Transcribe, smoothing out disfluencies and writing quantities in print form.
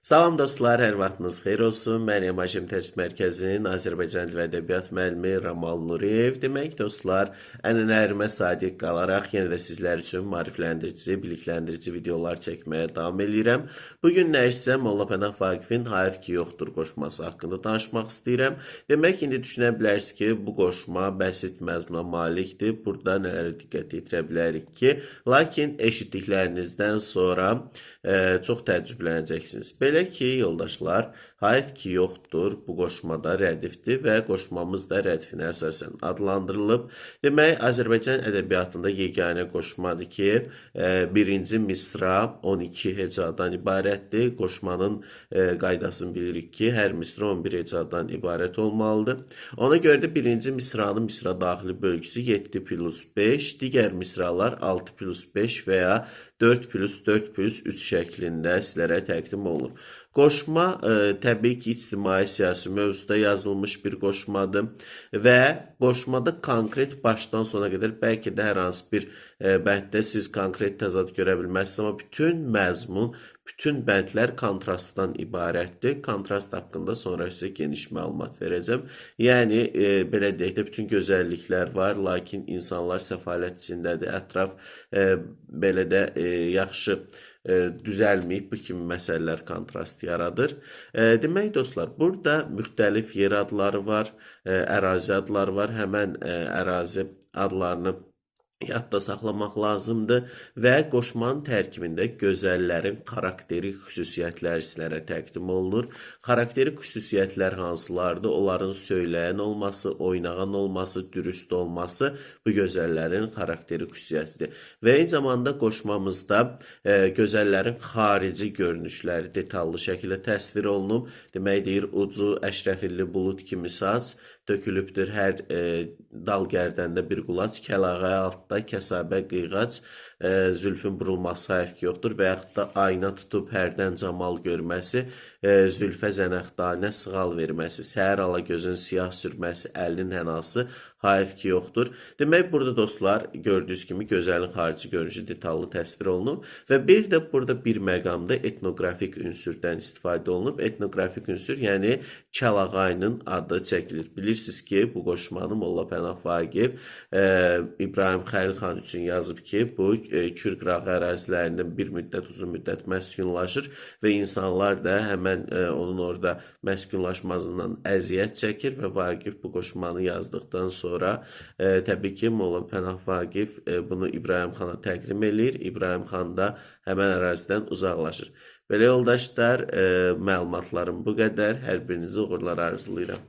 Salam dostlar, hər vaxtınız xeyir olsun. Məryəm Haşim Təcrid Mərkəzinin Azərbaycan dil və ədəbiyyat müəllimi Ramal Nuriyev. Demək dostlar, ənənələrimə sadiq qalaraq yenə də sizlər üçün maarifləndirici, bilikləndirici videolar çəkməyə davam edirəm. Bugün nə isə Molla Pənah Vaqifin Hayf ki yoxdur qoşması haqqında danışmaq istəyirəm. Demək, indi düşünə bilərsiniz ki, bu qoşma bəsit məzmuna malikdir. Burada nələrə diqqət yetirə bilərik ki, lakin eşitdiklərinizdən sonra çox təəccüblənəcəksiniz. Belə ki, yoldaşlar, hayf ki yoxdur, bu qoşmada rədifdir və qoşmamız da rədfinə əsasən adlandırılıb. Demək, Azərbaycan ədəbiyyatında yeganə qoşmadır ki, birinci misra 12 hecadan ibarətdir. Qoşmanın qaydasını bilirik ki, hər misra 11 hecadan ibarət olmalıdır. Ona görə də birinci misranın misra daxili bölgüsü 7 plus 5, digər misralar 6 plus 5 və ya 4 plus 4 plus 3 şəklində sizlərə təqdim olunur. Qoşma təbii ki, ictimai-siyasi mövzuda yazılmış bir qoşmadır və qoşmada konkret başdan sona qədər bəlkə də hər hansı bir bənddə siz konkret təzad görə bilməzsiniz, amma bütün məzmun, bütün bəndlər kontrastdan ibarətdir. Kontrast haqqında sonra sizə geniş məlumat verəcəm. Yəni, belə deyək də, bütün gözəlliklər var, lakin insanlar səfalət içindədir. Ətraf belə də yaxşı düzəlməyib, bu kimi məsələlər kontrast yaradır. Demək dostlar, burada müxtəlif yer adları var, ərazi adları var. Həmən ərazi adlarını yadda saxlamaq lazımdır və qoşmanın tərkibində gözəllərin xarakteri xüsusiyyətləri sizlərə təqdim olunur. Xarakteri xüsusiyyətlər hansılardır? Onların söyləyən olması, oynağan olması, dürüst olması bu gözəllərin xarakteri xüsusiyyətidir. Və eyni zamanda qoşmamızda gözəllərin xarici görünüşləri detallı şəkildə təsvir olunub. Demək deyir, ucu əşrəfilli bulud kimi saç tökülübdür hər dal gərdəndə bir qulaç, kəlağa altda kəsabə qıyğac, zülfün burulması hayf ki yoxdur və yaxud da ayna tutub hərdən camal görməsi, zülfə zənəxdanə sığal verməsi, səhər ala gözün siyah sürməsi, əlinin hənası hayf ki yoxdur. Demək, burada dostlar, gördüyünüz kimi gözəlin xarici görünüşü detallı təsvir olunub və bir də burada bir məqamda etnoqrafik ünsürdən istifadə olunub. Etnoqrafik ünsür, yəni Kəlağayının adı çəkilir. Bilirsiniz ki, bu qoşmanı Molla Pənah Vaqif İbrahim Xəlil xan üçün yazıb ki, bu Kür-Qırağı ərazilərindən bir müddət, uzun müddət məskunlaşır və insanlar da həmən onun orada məskunlaşmasından əziyyət çəkir və Vaqif bu qoşmanı yazdıqdan sonra təbii ki, Molla Pənah Vaqif bunu İbrahim xana təqdim edir. İbrahim xan da həmən ərazidən uzaqlaşır. Belə yoldaşlar, məlumatlarım bu qədər. Hər birinizi uğurlar arzulayıram.